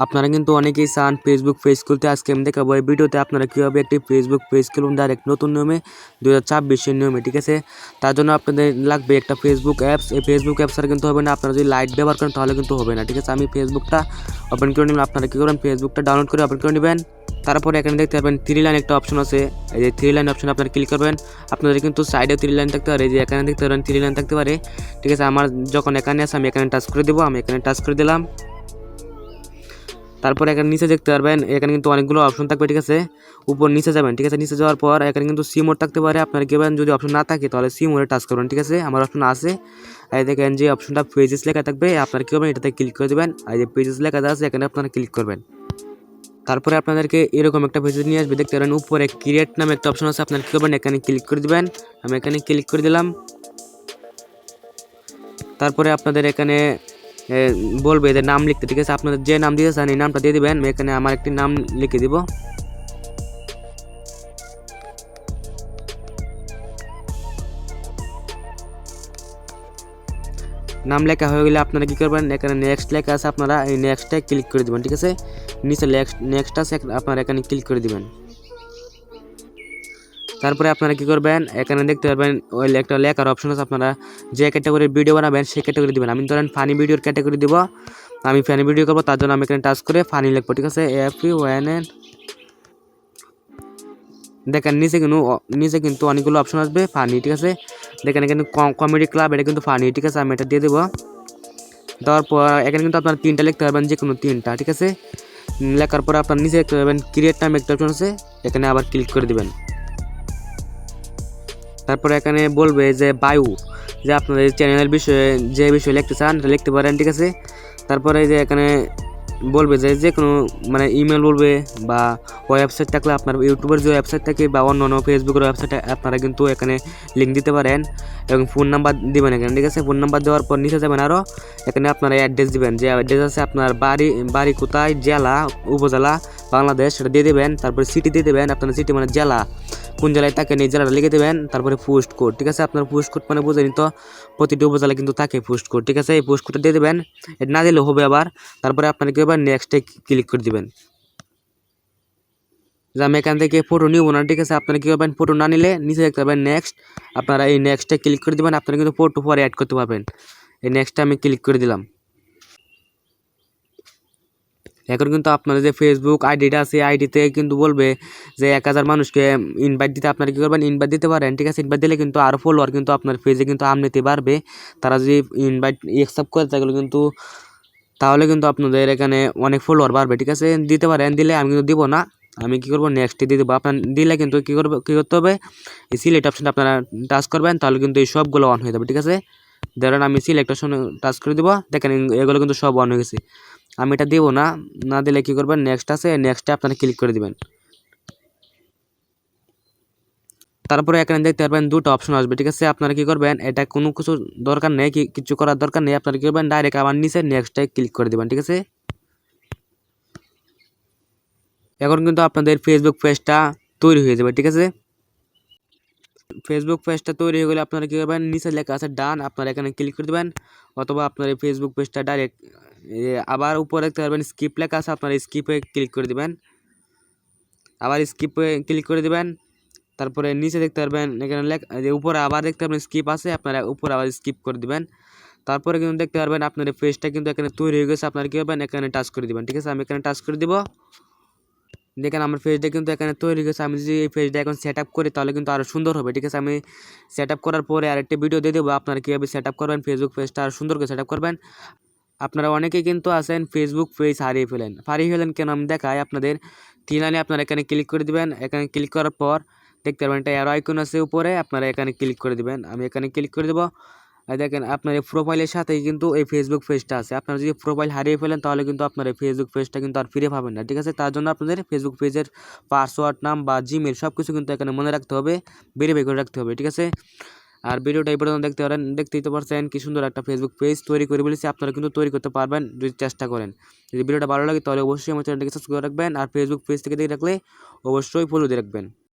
আপনারা কিন্তু অনেকেই চান ফেসবুক পেজ খুলতে। আজকে আমি দেখাবো এই ভিডিওতে আপনারা কীভাবে একটি ফেসবুক পেজ খুলুন ডাইরেক্ট নতুন নিয়মে 2026-এর নিয়মে, ঠিক আছে। তার জন্য আপনাদের লাগবে একটা ফেসবুক অ্যাপস। এই ফেসবুক অ্যাপস আর কিন্তু হবে না, আপনারা যদি লাইট ব্যবহার করেন তাহলে কিন্তু হবে না, ঠিক আছে। আমি ফেসবুকটা ওপেন করে নিলাম। আপনারা কী করবেন, ফেসবুকটা ডাউনলোড করে ওপেন করে নেবেন। তারপরে এখানে দেখতে পাবেন 3 লাইন একটা অপশন আছে। এই যে 3 লাইন অপশন আপনারা ক্লিক করবেন। আপনাদের কিন্তু সাইডে 3 লাইন থাকতে পারে, এই যে এখানে দেখতে পারেন 3 লাইন থাকতে পারে, ঠিক আছে। আমার যখন এখানে আছে আমি এখানে টাচ করে দেবো, আমি এখানে টাচ করে দিলাম। তারপরে এখানে নিচে দেখতে পারবেন এখানে কিন্তু অনেকগুলো অপশন থাকবে, ঠিক আছে। উপর নিচে যাবেন, ঠিক আছে। নিচে যাওয়ার পর এখানে কিন্তু সি মোড থাকতে পারে, আপনার কেবেন যদি অপশন না থাকে তাহলে সি মোডে টাচ করবেন, ঠিক আছে। আমার অপশন আছে। এই দেখেন যে অপশনটা পেজেস লেখা থাকবে, আপনার কী করবেন, এটাতে ক্লিক করে দেবেন। এই যে পেজেস লেখা আছে এখানে আপনারা ক্লিক করবেন। তারপরে আপনাদেরকে এরকম একটা পেজে নিয়ে আসবে, দেখতে পারেন উপরে ক্রিয়েট নামে একটা অপশন আছে, আপনার কী করবেন, এখানে ক্লিক করে দেবেন। আমি এখানে ক্লিক করে দিলাম। তারপরে আপনাদের এখানে বলবে এদের নাম লিখতে, ঠিক আছে। আপনাদের যে নাম দিতে চান এই নামটা দিয়ে দিবেন। আমি এখানে আমার একটি নাম লিখে দিব। নাম লেখা হয়ে গেলে আপনারা কী করবেন, এখানে নেক্সট লেখা আছে, আপনারা এই নেক্সটে ক্লিক করে দেবেন, ঠিক আছে। নিচে নেক্সট আছে, আপনারা এখানে ক্লিক করে দিবেন। তারপরে আপনারা কী করবেন, এখানে দেখতে পারবেন ওই একটা লেখার অপশন আছে, আপনারা যে ক্যাটাগরির ভিডিও বানাবেন সেই ক্যাটাগরি দেবেন। আমি ধরেন ফানি ভিডিওর ক্যাটাগরি দিব, আমি ফানি ভিডিও করবো, তার জন্য আমি এখানে টাচ করে ফানি লিখবো, ঠিক আছে। FUNN। দেখেন নিচে কিন্তু অনেকগুলো অপশন আসবে ফানি, ঠিক আছে। দেখেন এখানে কমেডি ক্লাব, এটা কিন্তু ফানি, ঠিক আছে। আমি এটা দিয়ে দেবো। দেওয়ার পর এখানে কিন্তু আপনারা 3টা লিখতে পারবেন, যে কোনো 3টা, ঠিক আছে। লেখার পর আপনার নিচে দেখতে পাবেন ক্রিয়েট নামে একটা অপশন আছে, এখানে আবার ক্লিক করে দেবেন। তারপরে এখানে বলবে যে বায়ু, যে আপনাদের চ্যানেলের বিষয়ে যে বিষয়ে লিখতে চান লিখতে পারেন, ঠিক আছে। তারপরে যে এখানে বলবে যে কোনো মানে ইমেল বলবে বা ওয়েবসাইট থাকলে আপনার ইউটিউবের যে ওয়েবসাইট থাকে বা অন্য ফেসবুকের ওয়েবসাইটে আপনারা কিন্তু এখানে লিঙ্ক দিতে পারেন এবং ফোন নাম্বার দিবেন এখানে, ঠিক আছে। ফোন নাম্বার দেওয়ার পর নিচে যাবেন, আরও এখানে আপনারা অ্যাড্রেস দিবেন, যে অ্যাড্রেস আছে আপনার বাড়ি কোথায়, জেলা উপজেলা বাংলাদেশ সেটা দিয়ে দেবেন। তারপরে সিটি দিয়ে দেবেন, আপনার সিটি মানে জেলা কোন জেলায় থাকেন এই জেলাটা লিখে দেবেন। তারপরে পোস্ট কোড, ঠিক আছে। আপনার পোস্ট কোড মানে বুঝে নিত, প্রতিটি উপজেলায় কিন্তু থাকে পোস্ট কোড, ঠিক আছে। এই পোস্ট কোডটা দিয়ে দেবেন, এটা না দিলেও হবে আবার। তারপরে আপনারা কি করবেন, নেক্সটে ক্লিক করে দিবেন। যে আমি এখান থেকে ফটো নিব না, ঠিক আছে। আপনারা কী করবেন, ফটো না নিলে নিচে দেখতে পাবেন নেক্সট, আপনারা এই নেক্সটে ক্লিক করে দেবেন। আপনারা কিন্তু ফটো পরে অ্যাড করতে পারবেন। এই নেক্সটে আমি ক্লিক করে দিলাম। এখন কিন্তু আপনাদের যে ফেসবুক আইডিটা আছে আইডিতে কিন্তু বলবে যে 1000 মানুষকে ইনভাইট দিতে, আপনারা কী করবেন, ইনভাইট দিতে পারেন, ঠিক আছে। ইনভাইট দিলে কিন্তু আরও ফলোয়ার কিন্তু আপনার পেজে কিন্তু আমনিতে বাড়বে। তারা যদি ইনভাইট অ্যাকসেপ্ট করে তাহলে কিন্তু আপনাদের এখানে অনেক ফলোয়ার বাড়বে, ঠিক আছে। দিতে পারেন, দিলে আমি কিন্তু দিব না, আমি কী করবো, নেক্সটে দিয়ে দেবো। আপনার দিলে কিন্তু কী করতে হবে, এই সিলেক্ট অপশনটা আপনারা টাচ করবেন, তাহলে কিন্তু এই সবগুলো অন হয়ে যাবে, ঠিক আছে। ধরেন আমি সিলেক্ট অপশনে টাচ করে দেবো, দেখেন এগুলো কিন্তু সব অন হয়ে গেছে। আমি এটা দেবো না, না দিলে কী করবেন, নেক্সট আছে, নেক্সটে আপনারা ক্লিক করে দেবেন। তারপরে এখানে দেখতে পারবেন 2টা অপশন আসবে, ঠিক আছে। আপনারা কী করবেন, এটা কোনো কিছু দরকার নেই, কিছু করার দরকার নেই। আপনারা কী করবেন, ডাইরেক্ট আবার নিচে নেক্সটে ক্লিক করে দেবেন, ঠিক আছে। এখন কিন্তু আপনাদের ফেসবুক পেজটা তৈরি হয়ে যাবে, ঠিক আছে। ফেসবুক পেজটা তৈরি হয়ে গেলে আপনারা কী করবেন, নিচে লেখা আছে ডান, আপনারা এখানে ক্লিক করে দেবেন। অথবা আপনার এই ফেসবুক পেজটা ডাইরেক্ট আবার উপরে দেখতে পারবেন স্কিপ লেখা আছে, আপনারা স্কিপে ক্লিক করে দেবেন। আবার স্কিপে ক্লিক করে দেবেন। তারপরে নিচে দেখতে পারবেন এখানে যে উপরে আবার দেখতে পারবেন স্কিপ আছে, আপনারা উপরে আবার স্কিপ করে দিবেন। তারপরে কিন্তু দেখতে পারবেন আপনার এই পেজটা কিন্তু এখানে তৈরি হয়ে গেছে। আপনারা কী করবেন, এখানে টাচ করে দিবেন, ঠিক আছে। আমি এখানে টাচ করে দিব। দেখেন আমার পেজটা কিন্তু এখানে তৈরি হয়েছে। আমি যদি এই পেজটা এখন সেট আপ করি তাহলে কিন্তু আরও সুন্দর হবে, ঠিক আছে। আমি সেট আপ করার পরে আরেকটা ভিডিও দিয়ে দেবো আপনারা কীভাবে সেট আপ করবেন, ফেসবুক পেজটা আরও সুন্দর করে সেট আপ করবেন। আপনারা অনেকেই কিন্তু আছেন ফেসবুক পেজ হারিয়ে ফেলেন কেন আমি দেখাই আপনাদের। 3 লাইনে আপনারা এখানে ক্লিক করে দিবেন। এখানে ক্লিক করার পর দেখতে পারবেন একটা অ্যারো আইকন আছে উপরে, আপনারা এখানে ক্লিক করে দিবেন। আমি এখানে ক্লিক করে দেবো। আর দেখেন আপনার এই প্রোফাইলের সাথেই কিন্তু এই ফেসবুক পেজটা আছে। আপনারা যদি প্রোফাইল হারিয়ে ফেলেন তাহলে কিন্তু আপনার এই ফেসবুক পেজটা কিন্তু আর ফিরে পাবেন না, ঠিক আছে। তার জন্য আপনাদের ফেসবুক পেজের পাসওয়ার্ড, নাম বা জিমেল সব কিছু কিন্তু এখানে মনে রাখতে হবে, ভেরিফাই করে রাখতে হবে, ঠিক আছে। আর ভিডিওটা এই পর্যন্ত দেখতেই তো পারছেন কি সুন্দর একটা ফেসবুক পেজ তৈরি করে বলেছি। আপনারা কিন্তু তৈরি করতে পারবেন যদি চেষ্টা করেন। যদি ভিডিওটা ভালো লাগে তাহলে অবশ্যই আমার চ্যানেলটাকে সাবস্ক্রাইব করে রাখবেন, আর ফেসবুক পেজ থেকে দেখে রাখলে অবশ্যই ফলো দিয়ে রাখবেন।